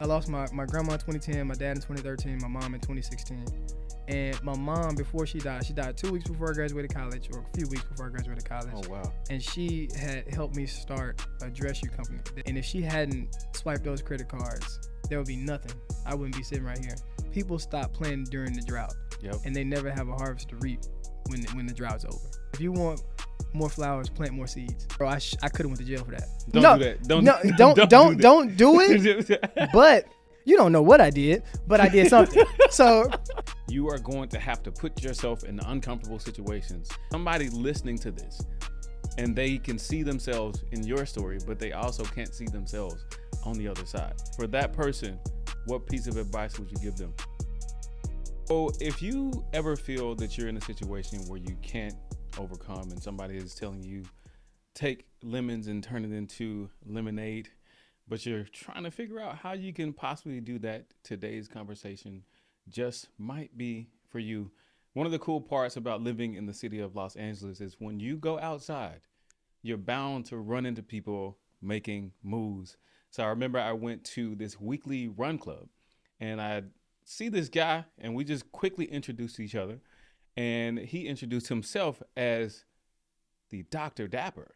I lost my grandma in 2010, my dad in 2013, my mom in 2016. And my mom, before she died 2 weeks before I graduated college, or a few weeks before I graduated college. Oh, wow. And she had helped me start a dress shoe company. And if she hadn't swiped those credit cards, there would be nothing. I wouldn't be sitting right here. People stop planting during the drought. Yep. And they never have a harvest to reap when the drought's over. If you want more flowers, plant more seeds. Bro, I could have went to jail for that. Don't do that. Don't do it. But you don't know what I did, but I did something. So you are going to have to put yourself in uncomfortable situations. Somebody listening to this, and they can see themselves in your story, but they also can't see themselves on the other side. For that person, what piece of advice would you give them? So if you ever feel that you're in a situation where you can't overcome and somebody is telling you, take lemons and turn it into lemonade, but you're trying to figure out how you can possibly do that, today's conversation just might be for you. One of the cool parts about living in the city of Los Angeles is when you go outside, you're bound to run into people making moves. So I remember I went to this weekly run club and I see this guy and we just quickly introduced each other. And he introduced himself as the Doctor Dapper.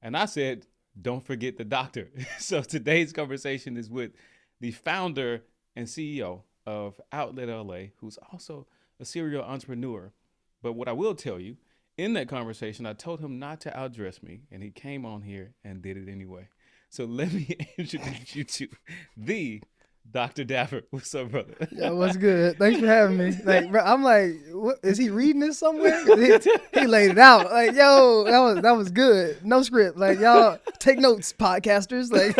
And I said, don't forget the doctor. So today's conversation is with the founder and CEO of Outlet LA, who's also a serial entrepreneur. But what I will tell you, in that conversation, I told him not to outdress me, and he came on here and did it anyway. So let me introduce you to the Dr. Dapper. What's up, brother? Yeah, what's good? Thanks for having me. Like, bro, I'm like, what, is he reading this somewhere? He laid it out. Like, yo, that was good. No script. Like, y'all take notes, podcasters. Like,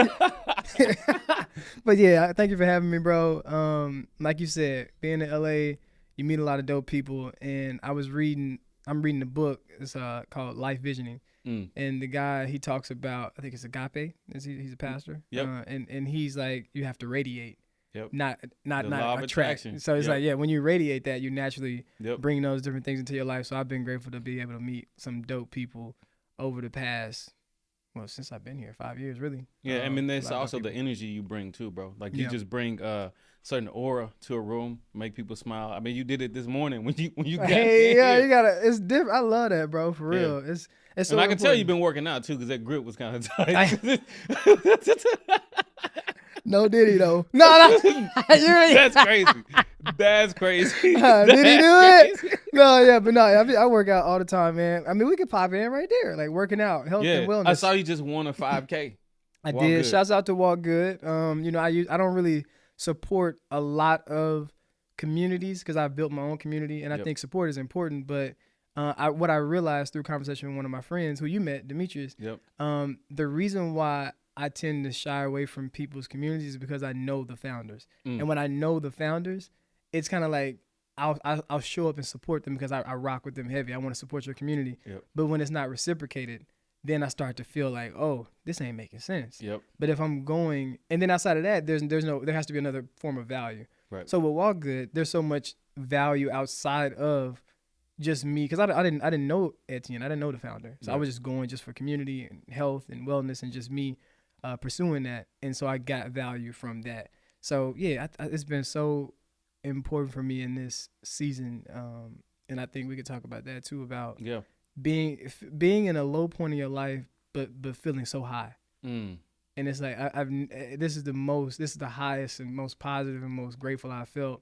but yeah, thank you for having me, bro. Like you said, being in LA, you meet a lot of dope people, and I'm reading the book. It's called Life Visioning. And the guy, he talks about, I think it's agape. He's a pastor. Yep. And he's like, you have to radiate. Yep. Not law of attract. attraction. So it's Yep. like, yeah, when you radiate that, you naturally Yep. bring those different things into your life. So I've been grateful to be able to meet some dope people over the past, well, since I've been here, 5 years, really. Yeah, I mean, there's a lot of also the people. energy you bring too, bro. Like you Yeah. just bring certain aura to a room, make people smile. I mean, you did it this morning when you got Hey, yeah, here. you gotta. It's different. I love that, bro. For Yeah. real. It's so And I can tell important. you've been working out too, because that grip was kind of tight. No Diddy though. No. That's crazy. That's crazy. Did he That's do it? crazy. No, yeah, but no, I work out all the time, man. I mean, we could pop in right there, like working out, health Yeah, and wellness. I saw you just won a 5K. I Walk did. Good. Shouts out to Walk Good. I don't really support a lot of communities because I've built my own community, and I Yep. think support is important. But what I realized through conversation with one of my friends who you met, Demetrius, Yep. the reason why I tend to shy away from people's communities is because I know the founders, and when I know the founders, it's kind of like I'll show up and support them because I rock with them heavy. I want to support your community, Yep. but when it's not reciprocated, then I start to feel like, oh, this ain't making sense. Yep. But if I'm going, and then outside of that, there has to be another form of value. Right. So with Walk Good, there's so much value outside of just me, because I didn't know Etienne, I didn't know the founder, so I was just going just for community and health and wellness and just me pursuing that, and so I got value from that. So yeah, it's been so important for me in this season, and I think we could talk about that too, about Yeah. being in a low point in your life, but feeling so high. Mm. And it's like this is the highest and most positive and most grateful I felt,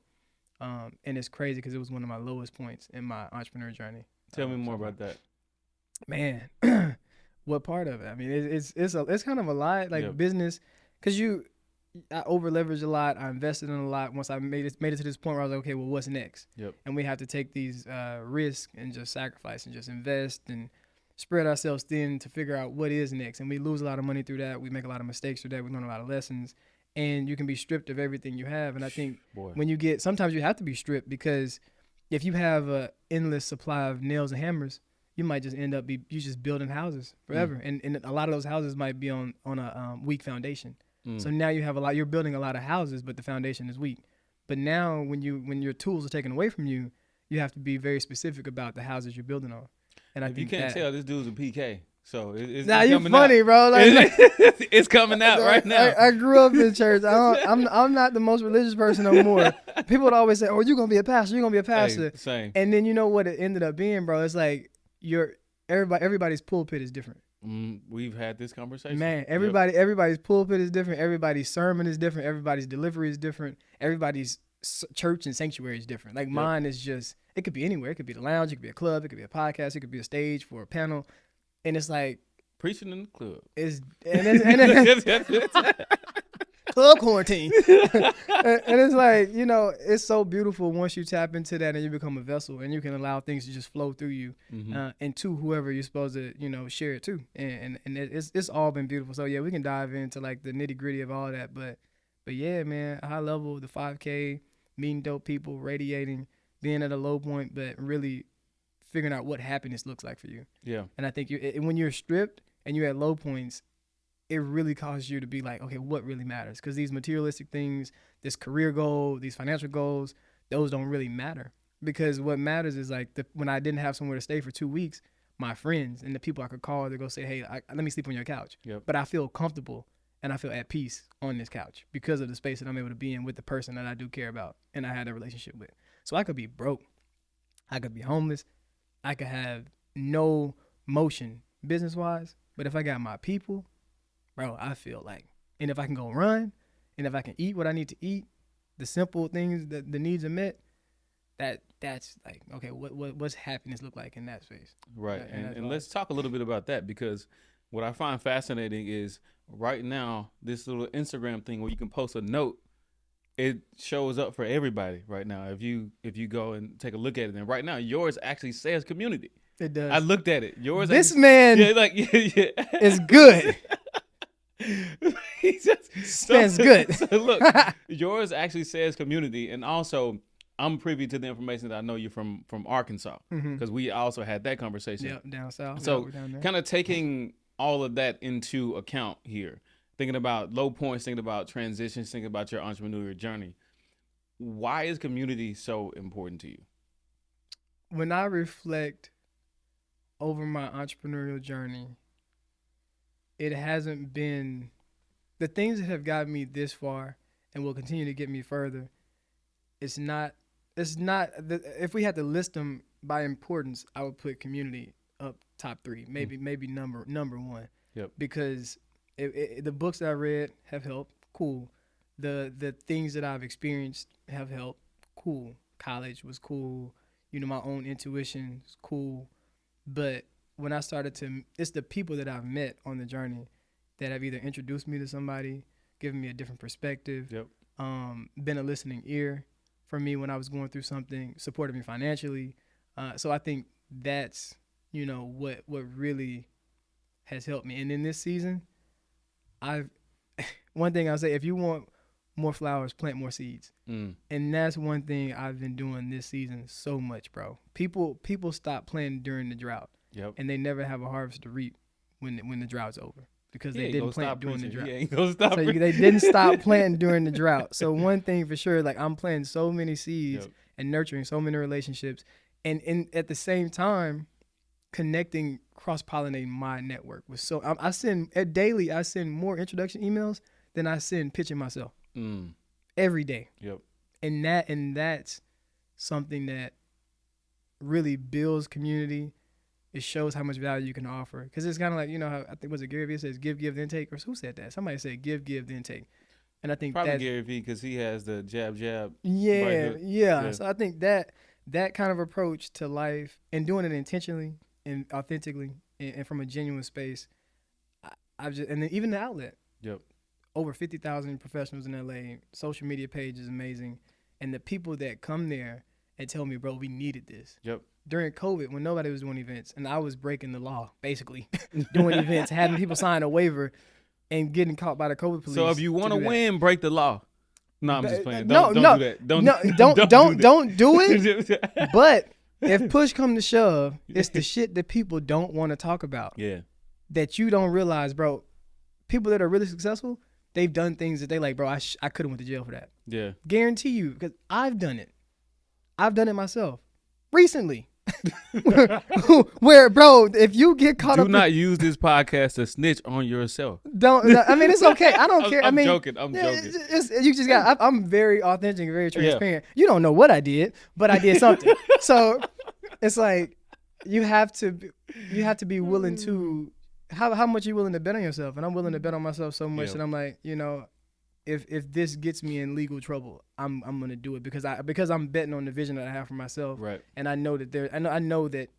and it's crazy because it was one of my lowest points in my entrepreneur journey. Tell me more about that. Man, what part of it? I mean, it's kind of a lot, like Yep. business, because I over leveraged a lot. I invested in a lot. Once I made it to this point where I was like, okay, well, what's next? Yep. And we have to take these risks and just sacrifice and just invest and spread ourselves thin to figure out what is next. And we lose a lot of money through that. We make a lot of mistakes through that. We learn a lot of lessons. And you can be stripped of everything you have. And I think sometimes you have to be stripped, because if you have an endless supply of nails and hammers, you might just end up you just building houses forever. And a lot of those houses might be on a weak foundation. So now you're building a lot of houses, but the foundation is weak. But now when your tools are taken away from you, you have to be very specific about the houses you're building on. And I If think you can't tell, this dude's a PK. So it's you're coming funny, out. bro. Like, It's coming out right now. I grew up in church. I'm not the most religious person no more. People would always say, "Oh, you're gonna be a pastor. You're gonna be a pastor." Hey, same. And then you know what it ended up being, bro? It's like everybody's pulpit is different. We've had this conversation. Man, everybody's pulpit is different. Everybody's sermon is different. Everybody's delivery is different. Everybody's church and sanctuary is different. Like mine is just, it could be anywhere. It could be the lounge. It could be a club. It could be a podcast. It could be a stage for a panel. And it's like Preaching in the club. It's club quarantine. And it's like, you know, it's so beautiful once you tap into that and you become a vessel and you can allow things to just flow through you and to whoever you're supposed to, you know, share it to. And it's all been beautiful. So yeah, we can dive into like the nitty gritty of all that. But yeah, man, high level, the 5K, meeting dope people, radiating, being at a low point, but really figuring out what happiness looks like for you. Yeah. And I think when you're stripped and you're at low points, it really causes you to be like, okay, what really matters? Because these materialistic things, this career goal, these financial goals, those don't really matter. Because what matters is like when I didn't have somewhere to stay for 2 weeks, my friends and the people I could call to go say, hey, let me sleep on your couch. Yep. But I feel comfortable and I feel at peace on this couch because of the space that I'm able to be in with the person that I do care about and I had a relationship with. So I could be broke. I could be homeless. I could have no motion business-wise. But if I got my people, bro, I feel like, and if I can go run, and if I can eat what I need to eat, the simple things that the needs are met, that's like, okay, what's happiness look like in that space? Right. And let's talk a little bit about that, because what I find fascinating is right now, this little Instagram thing where you can post a note, it shows up for everybody right now. If you go and take a look at it, and right now yours actually says community. It does. I looked at it. Yours. This man is good. Man's good. So look, yours actually says community, and also I'm privy to the information that I know you're from Arkansas, because we also had that conversation. Yep, down south. So kind of taking all of that into account here, thinking about low points, thinking about transitions, thinking about your entrepreneurial journey. Why is community so important to you? When I reflect over my entrepreneurial journey, it hasn't been the things that have gotten me this far and will continue to get me further. It's not if we had to list them by importance, I would put community up top 3, maybe number 1. Yep. Because the books that I read have helped. Cool. The things that I've experienced have helped. Cool. College was cool. You know, my own intuition is cool. But when I started it's the people that I've met on the journey that have either introduced me to somebody, given me a different perspective, been a listening ear for me when I was going through something, supported me financially. So I think that's, you know, what really has helped me. And in this season, one thing I'll say, if you want more flowers, plant more seeds. And that's one thing I've been doing this season so much, bro. People stop planting during the drought. Yep. And they never have a harvest to reap when the drought's over, because they didn't plant during the drought. They didn't stop planting during the drought. So one thing for sure, like I'm planting so many seeds and nurturing so many relationships, and at the same time connecting, cross-pollinating my network with. So I send more introduction emails than I send pitching myself every day. Yep. And that's something that really builds community. It shows how much value you can offer, because it's kind of like, you know, how I think, was it Gary Vee says give, then take, or who said that? Somebody said give, then take. And I think probably Gary Vee, because he has the jab. Yeah. So I think that kind of approach to life and doing it intentionally and authentically and from a genuine space, I've just, and then even the outlet. Yep. Over 50,000 professionals in LA. Social media page is amazing, and the people that come there and tell me, bro, we needed this. Yep. During COVID, when nobody was doing events, and I was breaking the law, basically, doing events, having people sign a waiver, and getting caught by the COVID police. So if you want to win, break the law. No, I'm just playing. Don't do that. Don't do it. But if push come to shove, it's the shit that people don't want to talk about. Yeah. That you don't realize, bro. People that are really successful, they've done things that they like, bro, I could have went to jail for that. Yeah. Guarantee you, because I've done it. I've done it myself. Recently. Where, bro, if you get caught Do up, not use this podcast to snitch on yourself. I mean, it's okay. I don't care. I'm I mean, joking. I'm joking. You just got. I'm very authentic and very transparent. You don't know what I did, but I did something. So it's like you have to be willing to how much you willing to bet on yourself, and I'm willing to bet on myself so much that I'm like, if this gets me in legal trouble, I'm gonna do it because I'm betting on the vision that I have for myself, right? And I know that I know that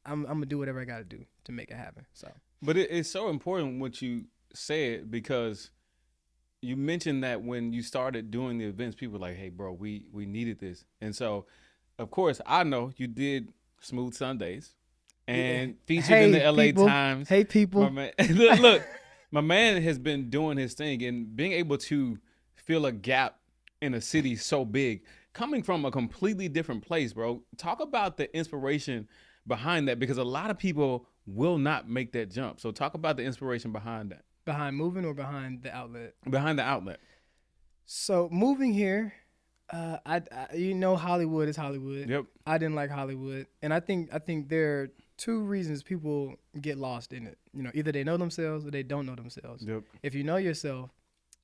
I'm gonna do whatever I gotta do to make it happen. So, but it's so important what you said, because you mentioned that when you started doing the events, people were like, "Hey, bro, we needed this," and so of course I know you did Smooth Sundays and featured in the LA Times. Hey, people, look. My man has been doing his thing, and being able to fill a gap in a city so big, coming from a completely different place, bro. Talk about the inspiration behind that, because a lot of people will not make that jump. So talk about the inspiration behind that. Behind moving or behind the outlet? Behind the outlet. So moving here, Hollywood is Hollywood. Yep. I didn't like Hollywood, and I think there are two reasons people get lost in it. Either they know themselves or they don't know themselves. Yep. If you know yourself,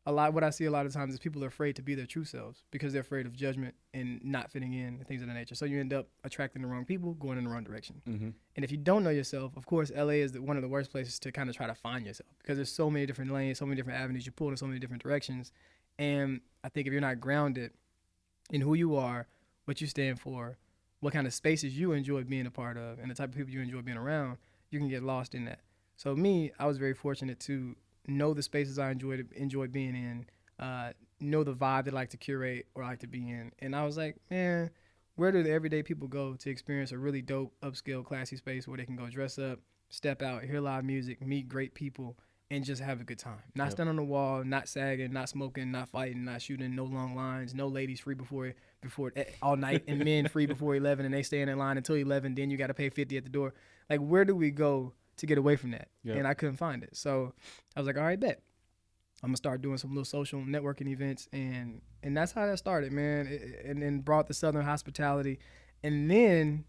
what I see a lot of times is people are afraid to be their true selves because they're afraid of judgment and not fitting in and things of that nature. So you end up attracting the wrong people, going in the wrong direction. Mm-hmm. And if you don't know yourself, of course, LA is one of the worst places to kind of try to find yourself because there's so many different lanes, so many different avenues you pull in so many different directions. And I think if you're not grounded in who you are, what you stand for, what kind of spaces you enjoy being a part of, and the type of people you enjoy being around, you can get lost in that. So me, I was very fortunate to know the spaces I enjoy being in, know the vibe that I like to curate or like to be in. And I was like, man, where do the everyday people go to experience a really dope, upscale, classy space where they can go dress up, step out, hear live music, meet great people, and just have a good time. Not stand on the wall, not sagging, not smoking, not fighting, not shooting, no long lines, no ladies free before all night, and men free before 11, and they stay in line until 11. Then you got to pay $50 at the door. Like, where do we go to get away from that? Yep. And I couldn't find it. So I was like, all right, bet. I'm gonna start doing some little social networking events, and that's how that started, man. And then brought the Southern hospitality, and then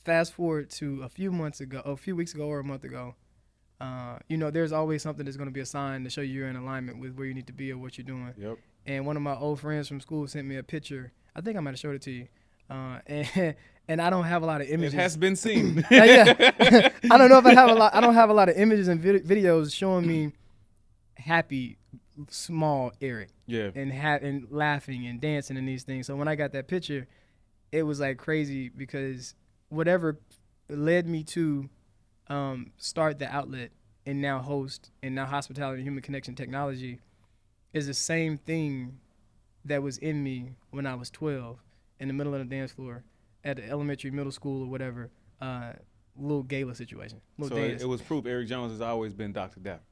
fast forward to a few weeks ago or a month ago. There's always something that's going to be a sign to show you're in alignment with where you need to be or what you're doing. Yep. And one of my old friends from school sent me a picture. I think I might have showed it to you. And I don't have a lot of images. It has been seen. Yeah. I don't know if I don't have a lot of images and videos showing me happy, small Eric. Yeah. And laughing and dancing and these things. So when I got that picture, it was like crazy because whatever led me to start the outlet and now host and now hospitality and human connection technology is the same thing that was in me when I was 12 in the middle of the dance floor at the elementary, middle school, or whatever, little gala situation. So it was proof Eric Jones has always been Dr. Dapper.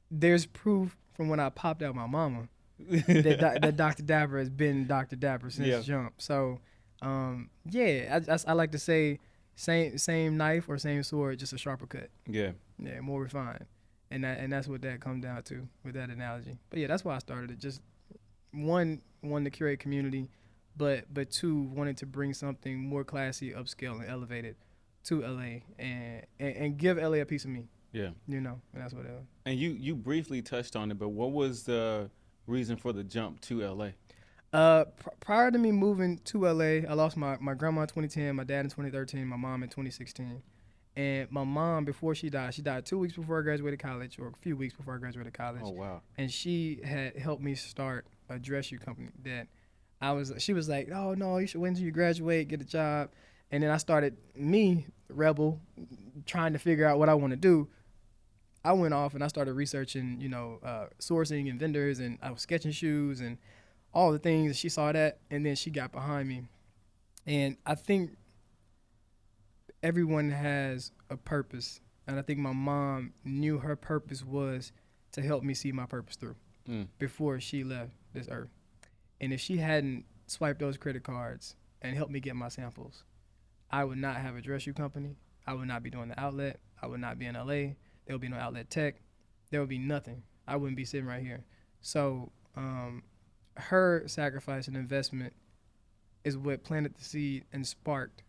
There's proof from when I popped out my mama that Doctor Dapper has been Dr. Dapper since jump. So, I like to say same knife or same sword, just a sharper cut. Yeah, more refined, and that's what that comes down to with that analogy. But yeah, that's why I started it. Just one to curate community, but two, wanted to bring something more classy, upscale, and elevated to LA and give LA a piece of me. Yeah, and that's what it was. And you briefly touched on it, but what was the reason for the jump to LA? Prior to me moving to LA, I lost my grandma in 2010, my dad in 2013, my mom in 2016. And my mom, before she died 2 weeks before I graduated college, or a few weeks before I graduated college. Oh, wow. And she had helped me start a dress shoe company that she was like, oh, no, you should wait until you graduate, get a job. And then I started, rebel, trying to figure out what I want to do. I went off and I started researching, sourcing and vendors, and I was sketching shoes and all the things. She saw that, and then she got behind me. And I think everyone has a purpose, and I think my mom knew her purpose was to help me see my purpose through before she left this earth. And if she hadn't swiped those credit cards and helped me get my samples, I would not have a dress shoe company. I would not be doing the outlet. I would not be in LA. There would be no outlet tech. There would be nothing. I wouldn't be sitting right here. So her sacrifice and investment is what planted the seed and sparked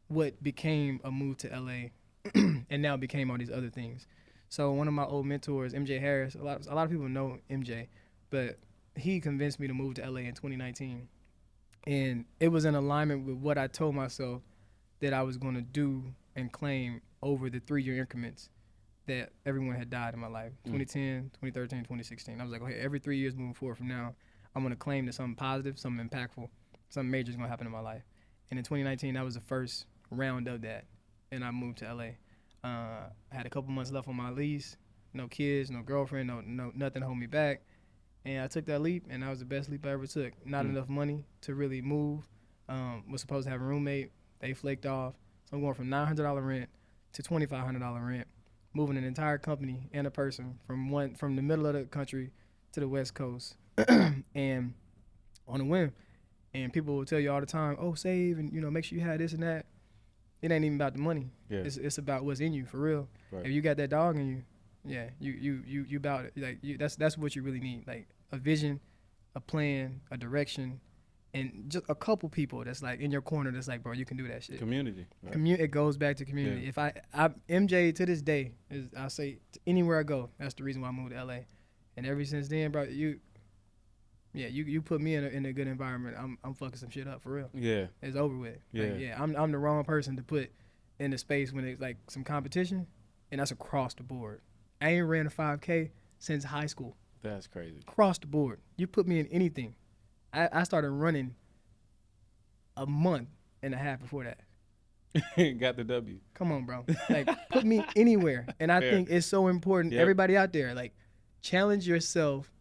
what became a move to LA and now became all these other things. So one of my old mentors, MJ Harris, a lot of people know MJ, but he convinced me to move to LA in 2019. And it was in alignment with what I told myself that I was going to do and claim over the 3-year increments that everyone had died in my life, 2010, 2013, 2016. I was like, okay, every 3 years moving forward from now, I'm going to claim that something positive, something impactful, something major is going to happen in my life. And in 2019, that was the first round of that, and I moved to LA. I had a couple months left on my lease, no kids, no girlfriend, no nothing to hold me back. And I took that leap, and that was the best leap I ever took. Not enough money to really move. Was supposed to have a roommate. They flaked off. So I'm going from $900 rent to $2,500 rent, moving an entire company and a person from the middle of the country to the West Coast, and on a whim. And people will tell you all the time, oh, save and make sure you have this and that. It ain't even about the money. Yeah. It's about what's in you for real. Right. If you got that dog in you, yeah, you about it. Like that's what you really need. Like a vision, a plan, a direction, and just a couple people that's like in your corner that's like, bro, you can do that shit. Community. Right? It goes back to community. Yeah. If I MJ to this day is, I say anywhere I go, that's the reason why I moved to LA. And ever since then, bro, you put me in a good environment. I'm fucking some shit up for real. Yeah. It's over with. Yeah. Like, I'm the wrong person to put in the space when it's like some competition, and that's across the board. I ain't ran a 5K since high school. That's crazy. Across the board. You put me in anything. I started running a month and a half before that. Got the W. Come on, bro. Like, put me anywhere. And I think it's so important. Yep. Everybody out there, like, challenge yourself.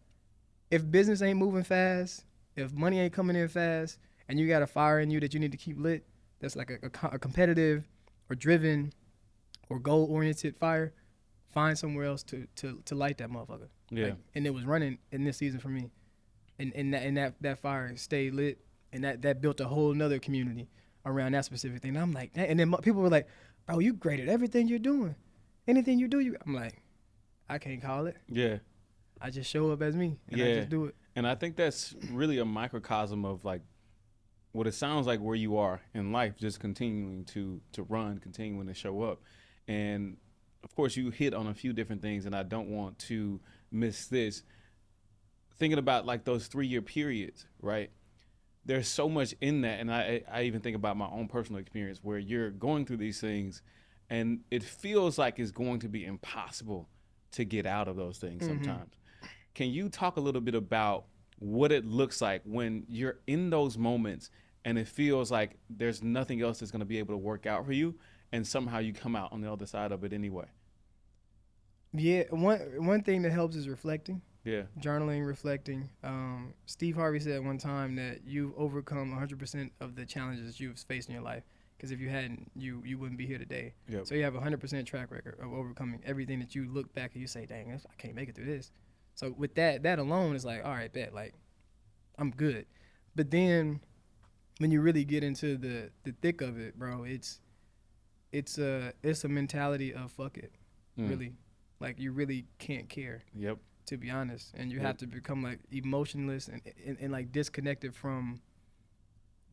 If business ain't moving fast, if money ain't coming in fast, and you got a fire in you that you need to keep lit, that's like a competitive or driven or goal-oriented fire, find somewhere else to light that motherfucker. Yeah. Like, and it was running in this season for me. And that fire stayed lit, and that built a whole nother community around that specific thing. And I'm like, and then people were like, bro, you great at everything you're doing. Anything you do, I'm like, I can't call it. Yeah. I just show up as me, and I just do it. And I think that's really a microcosm of like what it sounds like where you are in life, just continuing to run, continuing to show up. And of course, you hit on a few different things, and I don't want to miss this. Thinking about like those 3-year periods, right? There's so much in that. And I even think about my own personal experience where you're going through these things and it feels like it's going to be impossible to get out of those things sometimes. Can you talk a little bit about what it looks like when you're in those moments and it feels like there's nothing else that's going to be able to work out for you, and somehow you come out on the other side of it anyway? Yeah, one thing that helps is reflecting. Yeah. Journaling, reflecting. Steve Harvey said one time that you've overcome 100% of the challenges you've faced in your life. Because if you hadn't, you wouldn't be here today. Yep. So you have a 100% track record of overcoming everything that you look back and you say, dang, I can't make it through this. So with that alone is like, all right, bet, like, I'm good. But then when you really get into the thick of it, bro, it's a mentality of fuck it, really. Like, you really can't care. Yep. To be honest, and you have to become like emotionless and like disconnected from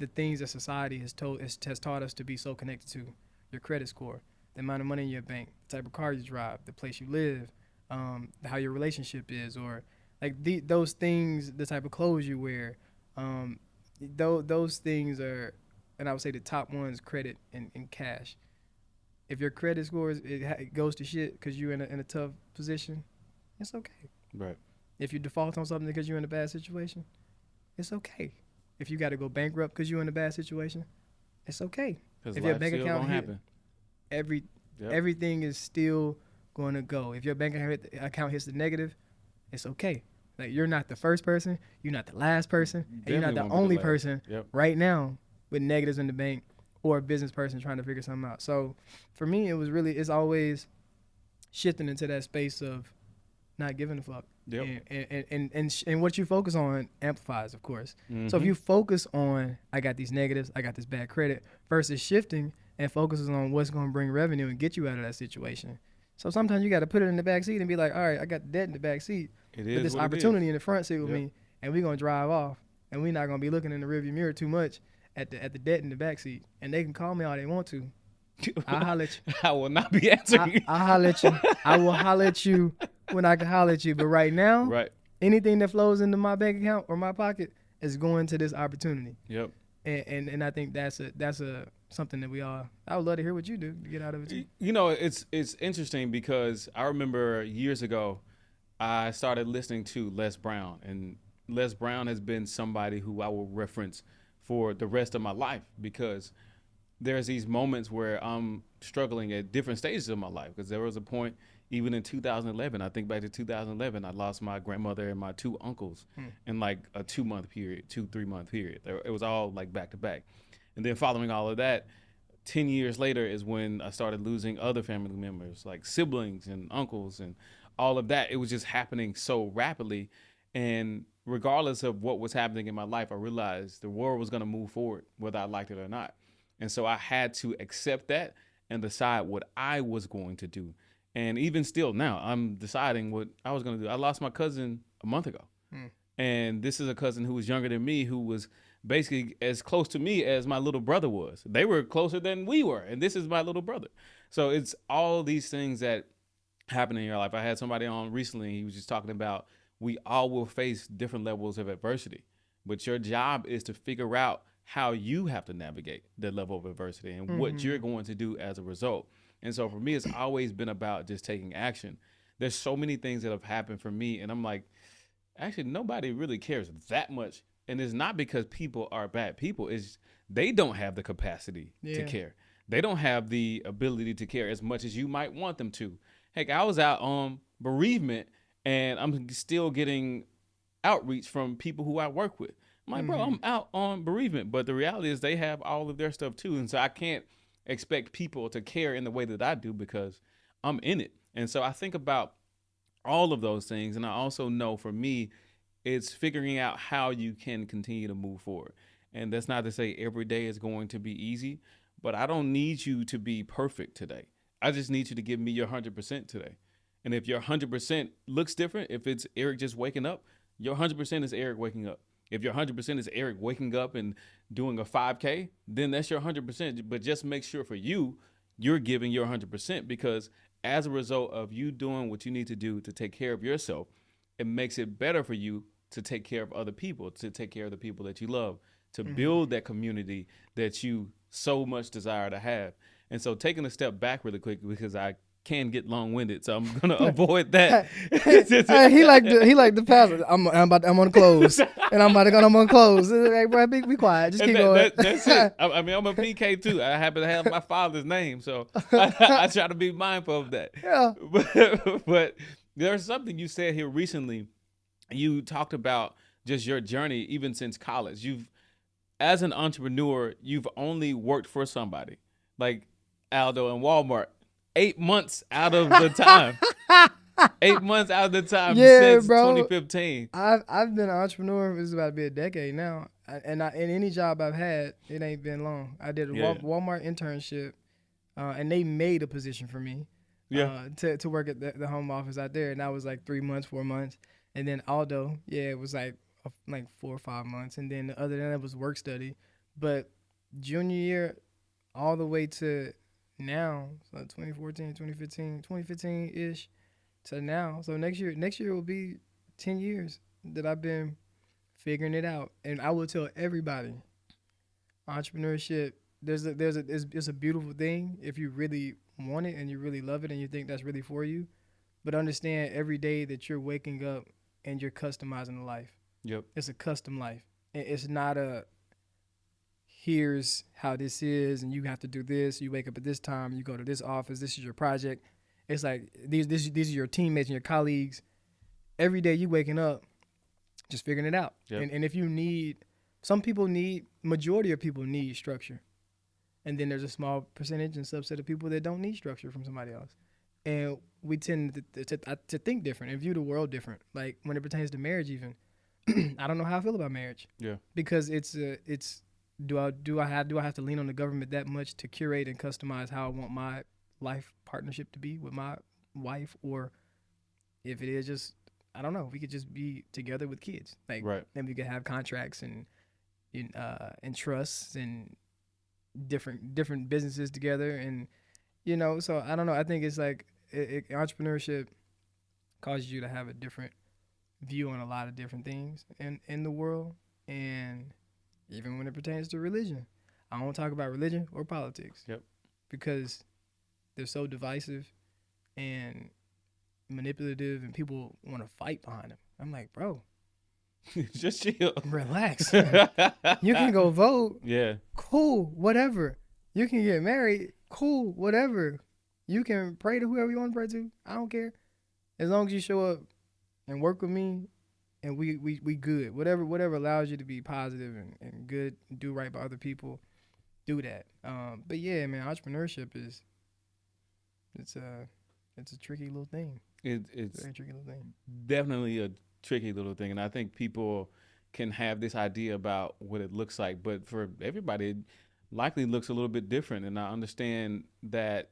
the things that society has taught us to be so connected to. Your credit score, the amount of money in your bank, the type of car you drive, the place you live, how your relationship is, or like those things, the type of clothes you wear. Those things are, and I would say the top ones, credit and cash. If your credit score it goes to shit because you're in a tough position, it's okay. Right. If you default on something because you're in a bad situation, it's okay. If you got to go bankrupt because you're in a bad situation, it's okay. If your bank account everything is still going to go. If your bank account hits the negative, it's okay. Like, you're not the first person, you're not the last person, and you're not the only person right now with negatives in the bank or a business person trying to figure something out. So for me, it's always shifting into that space of not giving a fuck. Yep. And what you focus on amplifies, of course. So if you focus on, I got these negatives, I got this bad credit, versus shifting and focuses on what's going to bring revenue and get you out of that situation. So sometimes you got to put it in the back seat and be like, all right, I got the debt in the back seat, but this opportunity in the front seat with me, and we're going to drive off, and we're not going to be looking in the rearview mirror too much at the debt in the backseat, and they can call me all they want to. I'll holler at you. I will not be answering. I'll holler at you. I will holler at you when I can holler at you. But right now, Right. anything that flows into my bank account or my pocket is going to this opportunity. Yep. And I think that's a something that I would love to hear what you do to get out of it too. You know, it's interesting because I remember years ago, I started listening to Les Brown, and Les Brown has been somebody who I will reference for the rest of my life, because there's these moments where I'm struggling at different stages of my life. Because there was a point, even in 2011, I think back to 2011, I lost my grandmother and my 2 uncles in like a 2-month period, 3-month period. It was all like back to back. And then following all of that, 10 years later is when I started losing other family members, like siblings and uncles and all of that. It was just happening so rapidly. And regardless of what was happening in my life, I realized the world was going to move forward, whether I liked it or not. And so I had to accept that and decide what I was going to do. And even still now, I'm deciding what I was going to do. I lost my cousin a month ago. And this is a cousin who was younger than me, who was basically as close to me as my little brother was. They were closer than we were. And this is my little brother. So it's all these things that happen in your life. I had somebody on recently. He was just talking about we all will face different levels of adversity. But your job is to figure out how you have to navigate the level of adversity and what you're going to do as a result. And so for me, it's always been about just taking action. There's so many things that have happened for me, and I'm like, actually, nobody really cares that much. And it's not because people are bad people. It's they don't have the capacity to care. They don't have the ability to care as much as you might want them to. Heck, I was out on bereavement, and I'm still getting outreach from people who I work with. I'm like, bro, I'm out on bereavement. But the reality is they have all of their stuff too. And so I can't expect people to care in the way that I do because I'm in it. And so I think about all of those things. And I also know for me, it's figuring out how you can continue to move forward. And that's not to say every day is going to be easy, but I don't need you to be perfect today. I just need you to give me your 100% today. And if your 100% looks different, if it's Eric just waking up, your 100% is Eric waking up. If your 100% is Eric waking up and doing a 5K, then that's your 100%. But just make sure for you, you're giving your 100%, because as a result of you doing what you need to do to take care of yourself, it makes it better for you to take care of other people, to take care of the people that you love, to build that community that you so much desire to have. And so taking a step back really quick, because I can get long-winded, so I'm gonna avoid that. He like the pastor. I'm gonna close, and I'm gonna close. Hey, bro, be quiet. Just keep going. That's it. I mean, I'm a PK too. I happen to have my father's name, so I try to be mindful of that. Yeah. But there's something you said here recently. You talked about just your journey, even since college. As an entrepreneur, you've only worked for somebody, like Aldo and Walmart. 8 months out of the time. 8 months out of the time since 2015. I've been an entrepreneur. It's about to be a decade now. In any job I've had, it ain't been long. I did a Walmart internship, and they made a position for me to work at the home office out there. And that was like 3 months, 4 months. And then Aldo, it was like 4 or 5 months. And then other than that was work study. But junior year all the way to now, so 2014, 2015, 2015-ish to now. So next year will be 10 years that I've been figuring it out. And I will tell everybody, entrepreneurship, it's a beautiful thing if you really want it and you really love it and you think that's really for you. But understand every day that you're waking up and you're customizing the life. Yep. It's a custom life. It's not a here's how this is, and you have to do this. You wake up at this time, you go to this office, this is your project. It's like these are your teammates and your colleagues. Every day you waking up, just figuring it out. Yep. And if you majority of people need structure. And then there's a small percentage and subset of people that don't need structure from somebody else. And we tend to think different and view the world different. Like when it pertains to marriage even, I don't know how I feel about marriage. Yeah. Because do I have to lean on the government that much to curate and customize how I want my life partnership to be with my wife? Or if it is just, I don't know, we could just be together with kids. Like, right. then we could have contracts and, and trusts and different businesses together, and so I don't know. I think it's like entrepreneurship causes you to have a different view on a lot of different things in the world, and even when it pertains to religion. I don't talk about religion or politics. Yep. Because they're so divisive and manipulative, and people want to fight behind them. I'm like, bro, just chill. Relax. You can go vote. Yeah. Cool, whatever. You can get married. Cool, whatever. You can pray to whoever you want to pray to. I don't care. As long as you show up and work with me, and we good. Whatever allows you to be positive and good, and do right by other people, do that. But yeah, man, entrepreneurship it's a tricky little thing. It's a very tricky little thing. Definitely a tricky little thing, and I think people can have this idea about what it looks like, but for everybody, it likely looks a little bit different. And I understand that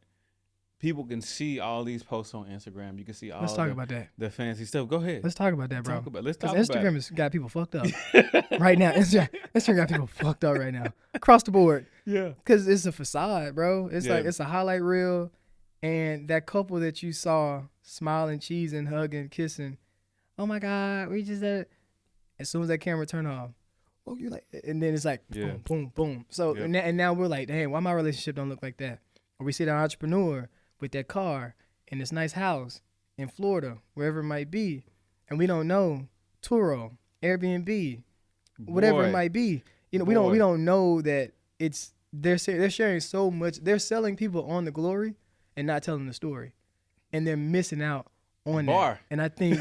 people can see all these posts on Instagram. You can see all. Let's talk about that. The fancy stuff. Go ahead. Let's talk about that, bro. Let's talk about Instagram has got people fucked up right now. Instagram got people fucked up right now across the board. Yeah. Because it's a facade, bro. It's Yeah. like it's a highlight reel, and that couple that you saw smiling, cheesing, hugging, kissing. Oh my God, we just did it. As soon as that camera turned off, oh, you're like, and then it's like Yeah. boom, boom, boom. So Yep. and now we're like, damn, why my relationship don't look like that? Or we see that entrepreneur with that car and this nice house in Florida, wherever it might be, and we don't know Turo, Airbnb, whatever Boy. it might be. We Boy. don't know that they're sharing so much. They're selling people on the glory and not telling the story, and they're missing out on Bar. that. And I think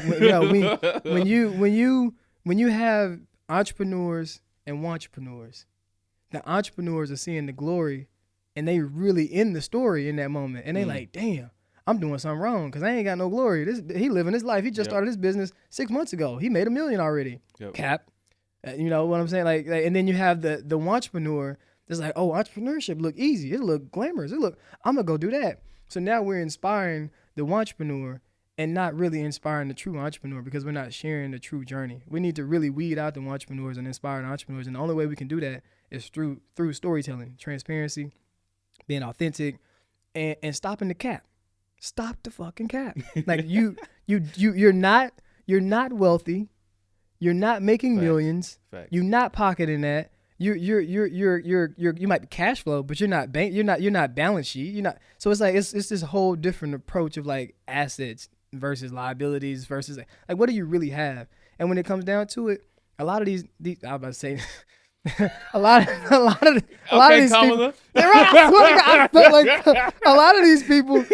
when you have entrepreneurs and wantrepreneurs, the entrepreneurs are seeing the glory, and they really in the story in that moment, and they like, damn, I'm doing something wrong because I ain't got no glory. He living his life. He just Yep. started his business 6 months ago. He made $1 million already. Yep. Cap. You know what I'm saying? Like, and then you have the wantrepreneur that's like, oh, entrepreneurship look easy. It look glamorous. I'm gonna go do that. So now we're inspiring the wantrepreneur and not really inspiring the true entrepreneur, because we're not sharing the true journey. We need to really weed out the entrepreneurs and inspire the entrepreneurs, and the only way we can do that is through storytelling, transparency, being authentic, and stopping the cap. Stop the fucking cap. Like you're not wealthy. You're not making Facts. millions. Facts. You're not pocketing that. You might be cash flow, but you're not balance sheet. You're not. So it's like it's this whole different approach of like assets versus liabilities versus like what do you really have? And when it comes down to it, a lot of these I was about to say a lot of these Kamala. people. I felt like a lot of these people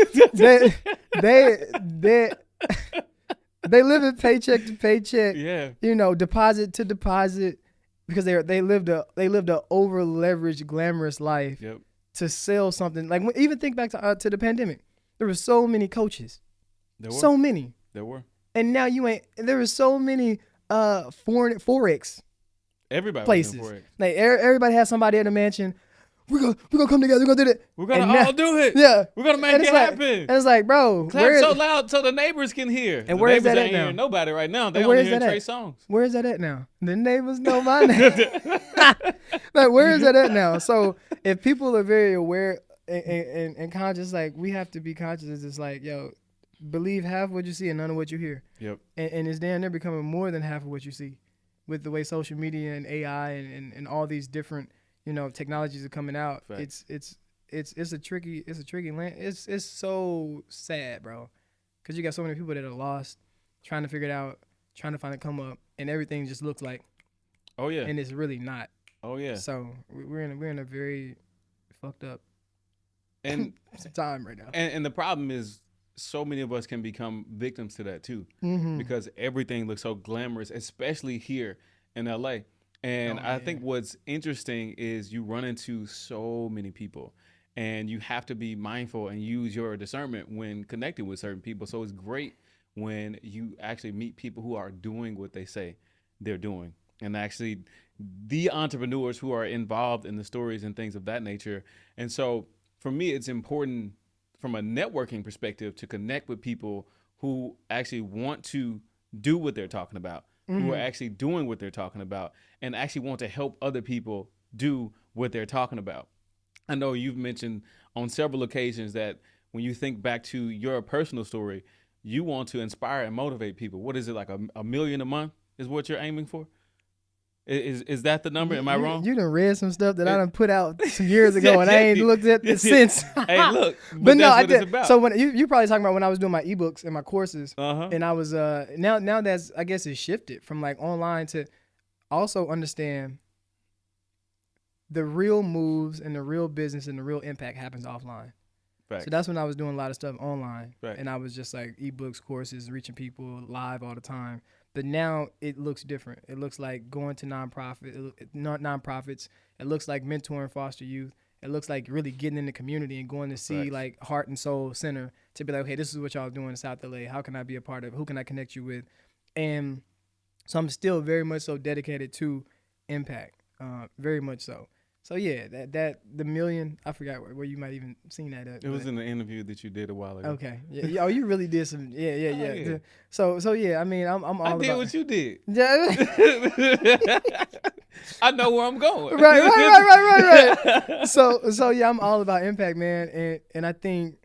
they live in paycheck to paycheck. Yeah. Deposit to deposit, because they lived a over leveraged glamorous life Yep. to sell something. Like even think back to the pandemic. There were so many coaches. There were. So many. There were. And now there were so many foreign forex Everybody places. was in for it. Like everybody has somebody at the mansion. We're gonna come together. We're gonna do that. We're gonna And all now- do it. Yeah. We're gonna make And it it's like- happen. And it's like, bro, Clap so loud so the neighbors can hear. And the where is neighbors that at ain't now? hearing nobody right now. They And where only is hearing that Trey at? songs. where is that at now? The neighbors know my name. Like, where is that at now? So if people are very aware and conscious, like we have to be conscious. It's just like, yo, believe half what you see and none of what you hear. Yep. And it's damn near becoming more than half of what you see, with the way social media and AI and all these different technologies are coming out. Facts. It's a tricky land. It's so sad, bro, because you got so many people that are lost, trying to figure it out, trying to find a come up, and everything just looks like, Oh yeah. and it's really not. Oh yeah. So we're in a very fucked up And time right now. and the problem is, so many of us can become victims to that too, Mm-hmm. because everything looks so glamorous, especially here in LA. And Oh, I yeah. think what's interesting is you run into so many people, and you have to be mindful and use your discernment when connecting with certain people. So it's great when you actually meet people who are doing what they say they're doing, and actually the entrepreneurs who are involved in the stories and things of that nature. And so for me, it's important from a networking perspective to connect with people who actually want to do what they're talking about, who are actually doing what they're talking about and actually want to help other people do what they're talking about. I know you've mentioned on several occasions that when you think back to your personal story, you want to inspire and motivate people. What is it, like a million a month is what you're aiming for? Is that the number? Am I wrong? You done read some stuff that I done put out some years ago, and I ain't looked at it since. Hey, look, but no, that's I what did. it's about. So when you probably talking about when I was doing my ebooks and my courses, Uh-huh. and I was now that's, I guess, it's shifted from like online to also understand the real moves and the real business and the real impact happens offline. Facts. So that's when I was doing a lot of stuff online, Right. and I was just like ebooks, courses, reaching people live all the time. But now it looks different. It looks like going to nonprofits. It looks like mentoring foster youth. It looks like really getting in the community and going to see Facts. like Heart and Soul Center to be like, hey, this is what y'all doing in South LA. How can I be a part of it? Who can I connect you with? And so I'm still very much so dedicated to impact, very much so. So yeah, that the million, I forgot where you might even seen that at. It was in the interview that you did a while ago. Okay. Yeah. Oh, you really did some. Yeah. yeah. So yeah. I mean, I'm all I about. did what you did. Yeah. I know where I'm going. Right. So yeah, I'm all about impact, man. And I think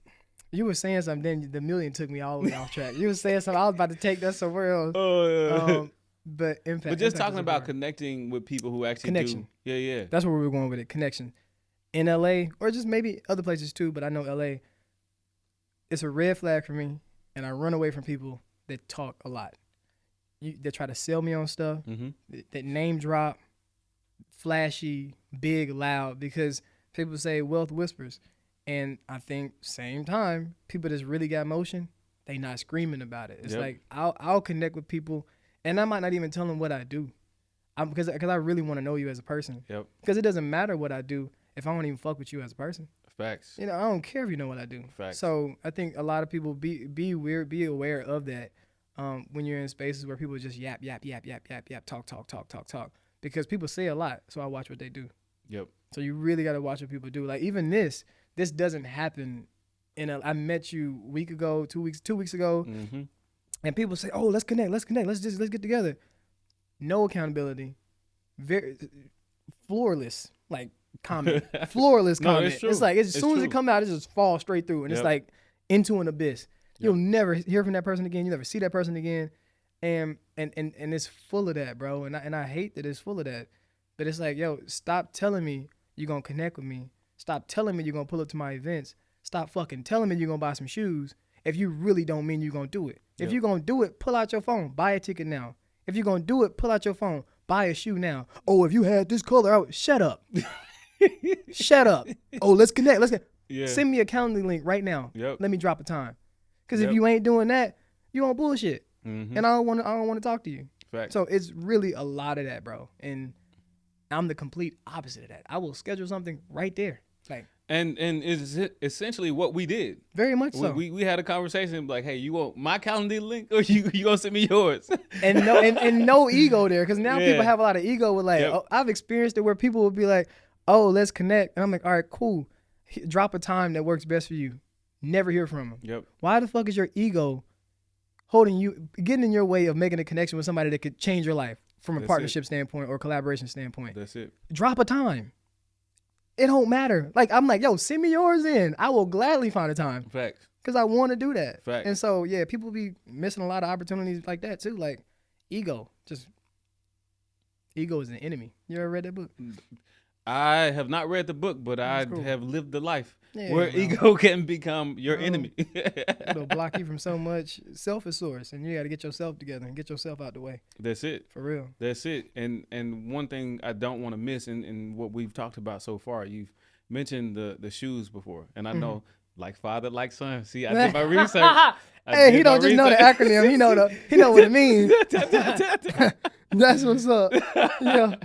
you were saying something. Then the million took me all the way off track. You were saying something. I was about to take that somewhere else. Oh yeah. But impact. But just impact talking is about important. connecting with people who actually Connection. do. Yeah. That's where we were going with it. Connection. In LA, or just maybe other places too, but I know LA, it's a red flag for me, and I run away from people that talk a lot. That try to sell me on stuff, that name drop, flashy, big, loud, because people say wealth whispers. And I think same time, people that's really got motion, they not screaming about it. It's like I'll connect with people, and I might not even tell them what I do, because I really want to know you as a person. Yep. Because it doesn't matter what I do if I don't even fuck with you as a person. Facts. You know, I don't care if you know what I do. Facts. So I think a lot of people be aware of that when you're in spaces where people just yap, talk. Because people say a lot, so I watch what they do. Yep. So you really got to watch what people do. Like even this doesn't happen. I met you a week ago, 2 weeks ago, and people say, "Oh, let's connect, let's get together." No accountability, very floorless, like comment, floorless No, comment. it's true. It's like as soon as true. it come out, it just falls straight through, and it's like into an abyss. You'll never hear from that person again. You never see that person again, and it's full of that, bro. And I hate that it's full of that. But it's like, yo, stop telling me you're gonna connect with me. Stop telling me you're gonna pull up to my events. Stop fucking telling me you're gonna buy some shoes if you really don't mean you're gonna do it. If you're gonna do it, pull out your phone, buy a ticket now. If you're gonna do it, pull out your phone, buy a shoe now. Oh, if you had this color, shut up. Shut up. Oh, let's connect. Yeah. Send me a calendar link right now. Yep. Let me drop a time. Because if you ain't doing that, you on bullshit. Mm-hmm. And I don't want to talk to you. Facts. So it's really a lot of that, bro. And I'm the complete opposite of that. I will schedule something right there. Like, and it's essentially what we did. very much so. We had a conversation like, hey, you want my calendar link or you gonna send me yours? and no ego there, because now Yeah. people have a lot of ego with like, oh, I've experienced it where people will be like, oh, let's connect. And I'm like, all right, cool. Drop a time that works best for you. Never hear from them. Yep. Why the fuck is your ego getting in your way of making a connection with somebody that could change your life from a partnership standpoint or collaboration standpoint? That's it. Drop a time. It don't matter. Like, I'm like, yo, send me yours in. I will gladly find a time. Facts. Because I want to do that. Facts. And so, yeah, people be missing a lot of opportunities like that too. Like, ego is an enemy. You ever read that book? I have not read the book, but I cool. have lived the life Yeah, where bro. ego can become your enemy. It'll block you from so much selfish source, and you got to get yourself together and get yourself out the way. That's it. For real. That's it. And one thing I don't want to miss in what we've talked about so far, you've mentioned the shoes before, and I know like father, like son. See, I did my research. Hey, he don't just know the acronym. He know what it means. That's what's up. Yeah.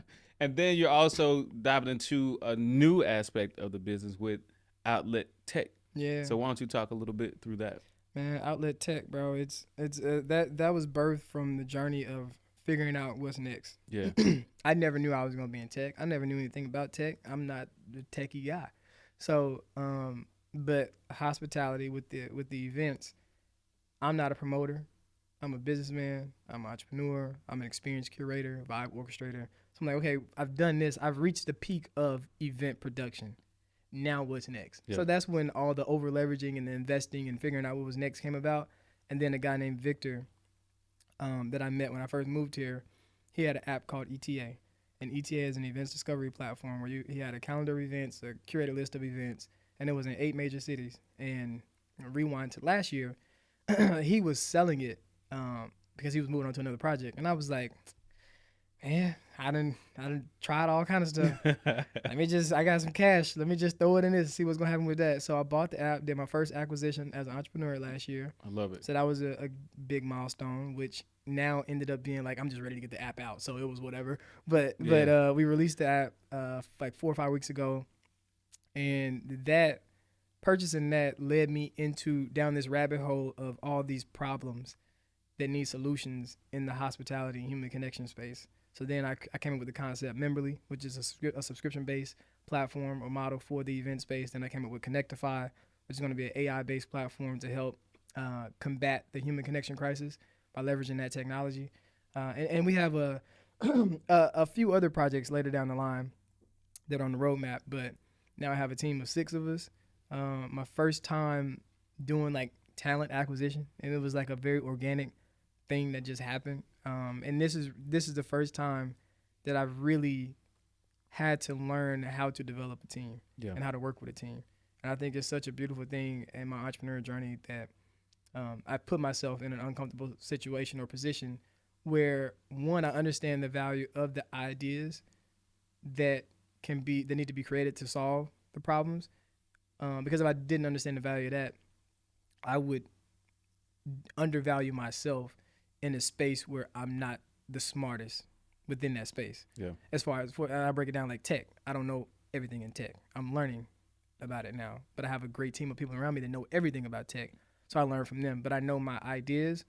And then you're also diving into a new aspect of the business with outlet tech. Yeah. So why don't you talk a little bit through that? Man, outlet tech, bro. It's that was birthed from the journey of figuring out what's next. Yeah. I never knew I was gonna be in tech. I never knew anything about tech. I'm not the techie guy. So, but hospitality with the events, I'm not a promoter. I'm a businessman. I'm an entrepreneur. I'm an experienced curator, vibe orchestrator. So I'm like, okay, I've done this. I've reached the peak of event production. Now what's next? Yeah. So that's when all the over leveraging and the investing and figuring out what was next came about. And then a guy named Victor that I met when I first moved here, he had an app called ETA. And ETA is an events discovery platform where he had a calendar of events, a curated list of events, and it was in 8 major cities. And rewind to last year, he was selling it because he was moving on to another project. And I was like, man, I done tried all kind of stuff. I got some cash. Let me just throw it in this and see what's gonna happen with that. So I bought the app, did my first acquisition as an entrepreneur last year. I love it. So that was a big milestone, which now ended up being like, I'm just ready to get the app out. So it was whatever. But we released the app like 4 or 5 weeks ago. And that purchasing that led me down this rabbit hole of all these problems that need solutions in the hospitality and human connection space. So then I came up with the concept Memberly, which is a subscription-based platform or model for the event space. Then I came up with Connectify, which is going to be an AI-based platform to help combat the human connection crisis by leveraging that technology. And we have a few other projects later down the line that are on the roadmap, but now I have a team of 6 of us. My first time doing like talent acquisition, and it was like a very organic thing that just happened. And this is the first time that I've really had to learn how to develop a team and how to work with a team. And I think it's such a beautiful thing in my entrepreneurial journey that I put myself in an uncomfortable situation or position where, one, I understand the value of the ideas that need to be created to solve the problems. Because if I didn't understand the value of that, I would undervalue myself in a space where I'm not the smartest within that space. Yeah. As far as I break it down like tech, I don't know everything in tech. I'm learning about it now, but I have a great team of people around me that know everything about tech. So I learn from them, but I know my ideas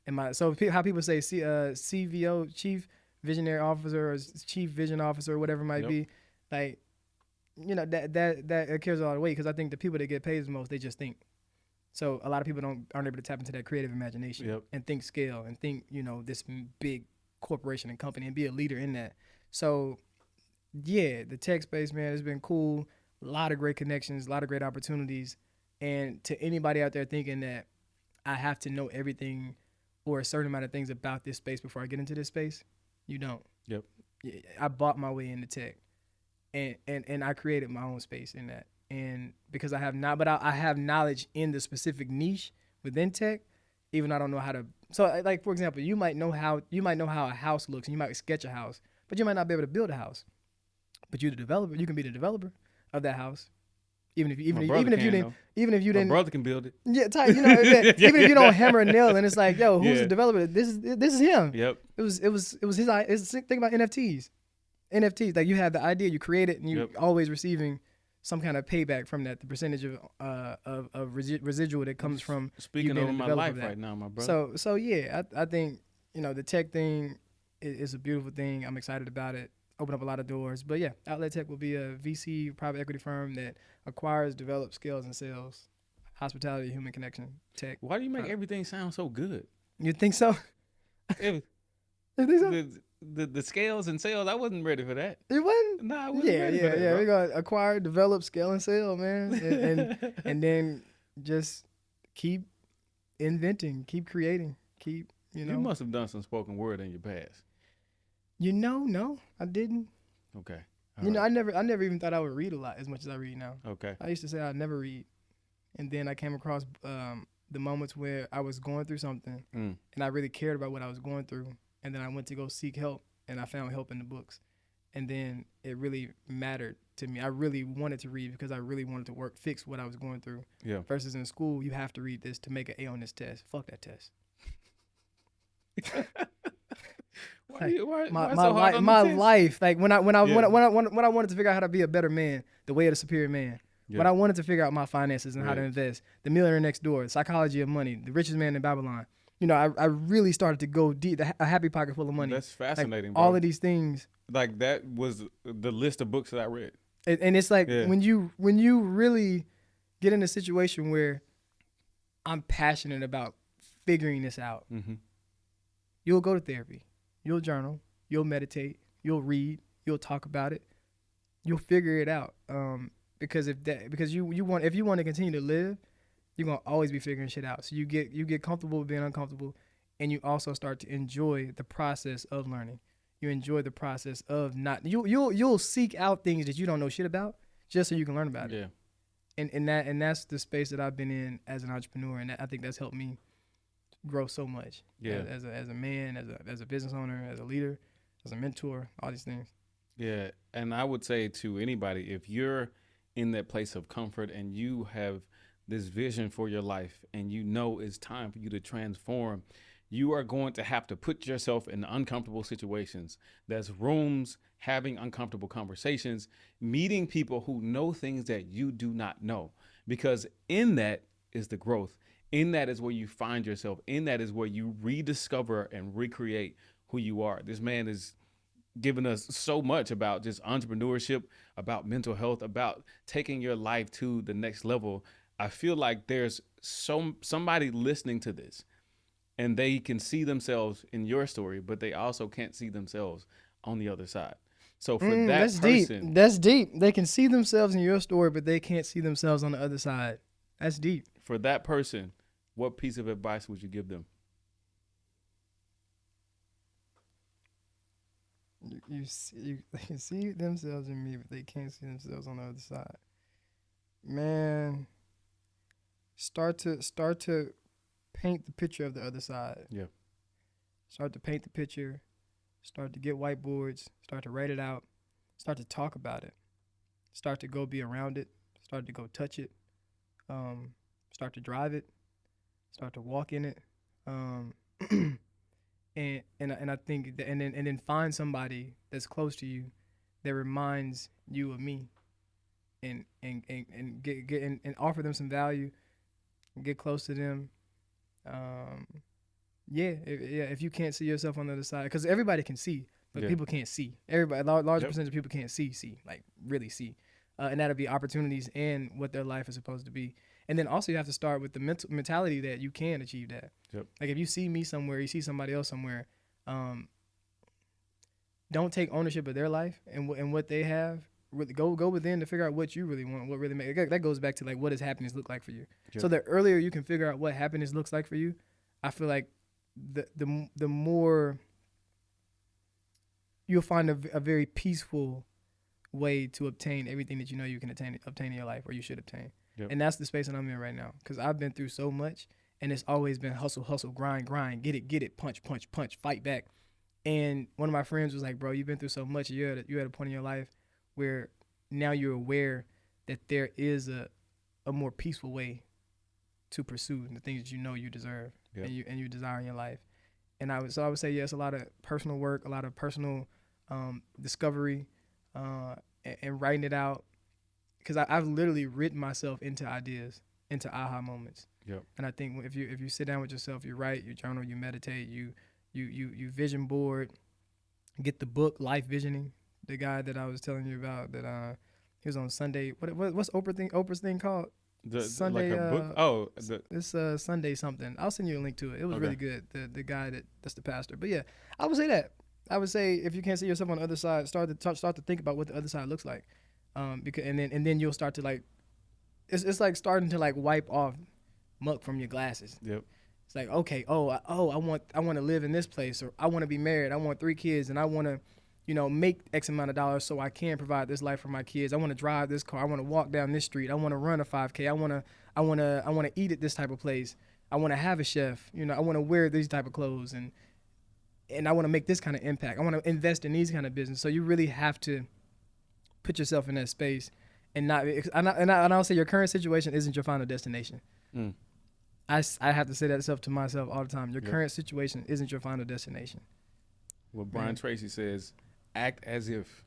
and how people say CVO, Chief Visionary Officer or Chief Vision Officer or whatever it might be, like, you know, that carries a lot of weight because I think the people that get paid the most, they just think. So a lot of people aren't able to tap into that creative imagination and think scale and think, you know, this big corporation and company and be a leader in that. So yeah, the tech space, man, has been cool. A lot of great connections, a lot of great opportunities. And to anybody out there thinking that I have to know everything or a certain amount of things about this space before I get into this space, you don't. Yep. I bought my way into tech. And I created my own space in that. And because I have knowledge in the specific niche within tech, even though I don't know how to. So like, for example, you might know how a house looks and you might sketch a house, but you might not be able to build a house. But you're the developer. You can be the developer of that house. Even if you didn't. My brother can build it. Yeah, tight. You know, even if you don't hammer a nail and it's like, yo, who's the developer? This is him. Yep. It was his idea. Think about NFTs. NFTs, like you have the idea, you create it, and you're always receiving some kind of payback from that. The percentage of residual that comes from speaking of my life right now, my brother. So yeah, I think, you know, the tech thing is a beautiful thing. I'm excited about it. Open up a lot of doors. But yeah, Outlet Tech will be a VC private equity firm that acquires, develops, scales, and sells hospitality, human connection, tech. Why do you make everything sound so good? You think so? You think so? The scales and sales, I wasn't ready for that. It wasn't? Nah, I wasn't ready for that. Yeah. We're going to acquire, develop, scale, and sell, man. And then just keep inventing, keep creating, you know. You must have done some spoken word in your past. You know, no, I didn't. Okay. You know, I never even thought I would read a lot as much as I read now. Okay. I used to say I'd never read. And then I came across the moments where I was going through something and I really cared about what I was going through. And then I went to go seek help, and I found help in the books. And then it really mattered to me. I really wanted to read because I really wanted to fix what I was going through. Yeah. Versus in school, you have to read this to make an A on this test. Fuck that test. My life, like when I wanted to figure out how to be a better man, the way of the superior man. Yeah. When I wanted to figure out my finances and how to invest, the millionaire next door, the psychology of money, the richest man in Babylon. You know, I really started to go deep. A happy pocket full of money. That's fascinating, like, bro. All of these things. Like that was the list of books that I read. And it's like when you really get in a situation where I'm passionate about figuring this out, You'll go to therapy. You'll journal. You'll meditate. You'll read. You'll talk about it. You'll figure it out. Because if you want to continue to live, you're gonna always be figuring shit out. So you get comfortable with being uncomfortable, and you also start to enjoy the process of learning. You enjoy the process of not you'll seek out things that you don't know shit about just so you can learn about it. And that's the space that I've been in as an entrepreneur, and I think that's helped me grow so much. As a man, as a business owner, as a leader, as a mentor, all these things. Yeah, and I would say to anybody, if you're in that place of comfort and you have this vision for your life and you know it's time for you to transform, you are going to have to put yourself in uncomfortable situations. There's rooms, having uncomfortable conversations, meeting people who know things that you do not know, because in that is the growth. In that is where you find yourself. In that is where you rediscover and recreate who you are. This man is giving us so much about just entrepreneurship, about mental health, about taking your life to the next level. I feel like there's somebody listening to this and they can see themselves in your story, but they also can't see themselves on the other side. So for that's person, that's deep. They can see themselves in your story, but they can't see themselves on the other side. That's deep. For that person, what piece of advice would you give them? They can see themselves in me, but they can't see themselves on the other side. Man, start to paint the picture of the other side. Yeah. Start to paint the picture. Start to get whiteboards. Start to write it out. Start to talk about it. Start to go be around it. Start to go touch it. Start to drive it. Start to walk in it. And I think that, and then find somebody that's close to you that reminds you of me, and get and offer them some value, get close to them. If you can't see yourself on the other side, because everybody can see, but people can't see. Everybody, large percentage of people can't see, like really see, and that'll be opportunities and what their life is supposed to be. And then also you have to start with the mentality that you can achieve that. Yep. Like if you see me somewhere, you see somebody else somewhere, don't take ownership of their life and what they have. Really go within to figure out what you really want, what really makes. That goes back to like, what does happiness look like for you? Yep. So the earlier you can figure out what happiness looks like for you, I feel like the more you'll find a very peaceful way to obtain everything that you know you can obtain in your life, or you should obtain. Yep. And that's the space that I'm in right now, because I've been through so much, and it's always been hustle, grind, get it, punch, fight back. And one of my friends was like, bro, you've been through so much. You're at a point in your life where now you're aware that there is a more peaceful way to pursue the things that you know you deserve. Yep. and you desire in your life. And I would say yes, a lot of personal work, a lot of personal discovery, and writing it out. Because I've literally written myself into ideas, into aha moments. Yep. And I think if you sit down with yourself, you write, you journal, you meditate, you vision board, get the book Life Visioning. The guy that I was telling you about, that he was on Sunday. What's Oprah's thing called? Sunday. Like a book? Oh, it's Sunday something. I'll send you a link to it. It was okay. really good. The guy that's the pastor. But yeah, I would say that. I would say if you can't see yourself on the other side, start to think about what the other side looks like. Because and then you'll start to like, it's like starting to like wipe off muck from your glasses. Yep. It's like, okay, I want to live in this place, or I want to be married. I want 3 kids, and I want to, make X amount of dollars so I can provide this life for my kids. I want to drive this car. I want to walk down this street. I want to run a 5K. I want to eat at this type of place. I want to have a chef. I want to wear these type of clothes, and I want to make this kind of impact. I want to invest in these kind of business. So you really have to put yourself in that space, and I'll say your current situation isn't your final destination. Mm. I have to say that stuff to myself all the time. Your current situation isn't your final destination. Well, Brian Tracy says, act as if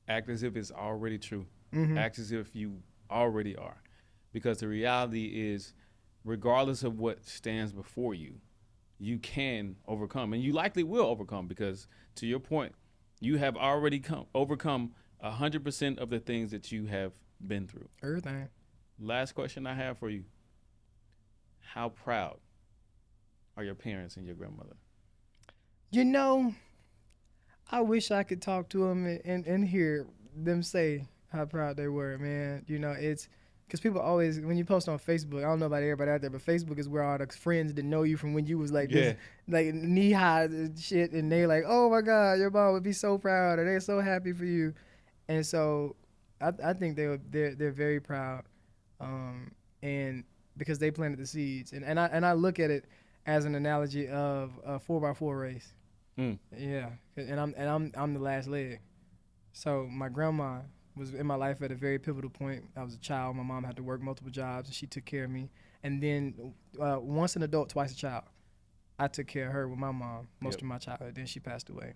it's already true. Mm-hmm. Act as if you already are. Because the reality is, regardless of what stands before you, you can overcome, and you likely will overcome, because to your point, you have already overcome 100% of the things that you have been through. Everything. Last question I have for you. How proud are your parents and your grandmother? You know, I wish I could talk to them and hear them say how proud they were, man. You know, it's because people always, when you post on Facebook, I don't know about everybody out there, but Facebook is where all the friends that know you from when you was like this, like knee high and shit, and they like, oh my God, your mom would be so proud, or they're so happy for you. And so I think they're very proud, and because they planted the seeds, and I look at it as an analogy of a 4x4 race. Yeah, and I'm the last leg. So my grandma was in my life at a very pivotal point. I was a child. My mom had to work multiple jobs, and she took care of me. And then once an adult, twice a child. I took care of her with my mom most of my childhood. Then she passed away.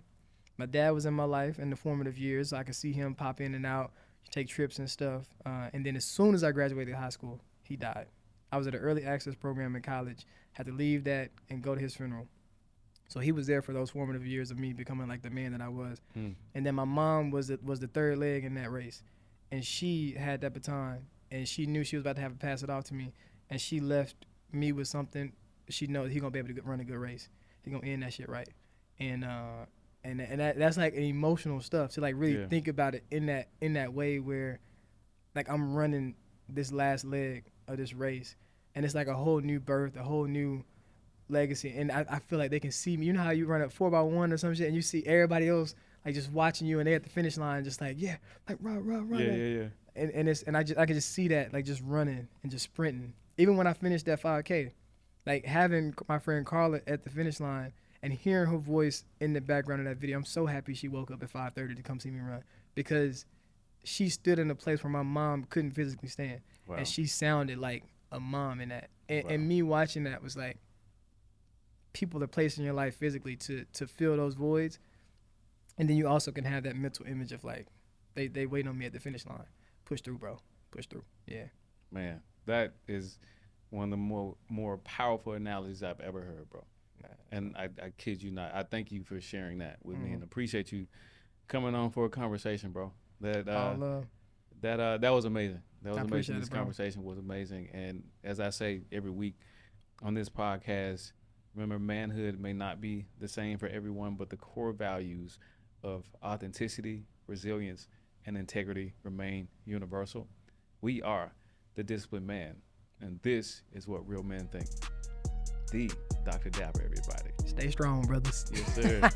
My dad was in my life in the formative years. So I could see him pop in and out, take trips and stuff. And then as soon as I graduated high school, he died. I was at an early access program in college. Had to leave that and go to his funeral. So he was there for those formative years of me becoming like the man that I was. And then my mom was the third leg in that race. And she had that baton, and she knew she was about to have to pass it off to me. And she left me with something. She knows he's going to be able to run a good race. He's going to end that shit right. And that's like emotional stuff to like really think about it in that way where like I'm running this last leg of this race. And it's like a whole new birth, a whole new legacy, and I feel like they can see me. You know how you run a 4x1 or some shit, and you see everybody else like just watching you, and they at the finish line, just like like run. Yeah. And I can just see that like just running and just sprinting. Even when I finished that 5K, like having my friend Carla at the finish line and hearing her voice in the background of that video, I'm so happy she woke up at 5:30 to come see me run, because she stood in a place where my mom couldn't physically stand, and she sounded like a mom in that. And me watching that was like, people are placed in your life physically to fill those voids, and then you also can have that mental image of like they wait on me at the finish line. Push through, bro. Push through. Yeah. Man, that is one of the more powerful analogies I've ever heard, bro. And I kid you not. I thank you for sharing that with me, and appreciate you coming on for a conversation, bro. That was amazing. That was amazing. This conversation was amazing. And as I say every week on this podcast, remember, manhood may not be the same for everyone, but the core values of authenticity, resilience, and integrity remain universal. We are the disciplined man, and this is what real men think. The Dr. Dapper, everybody. Stay strong, brothers. Yes, sir.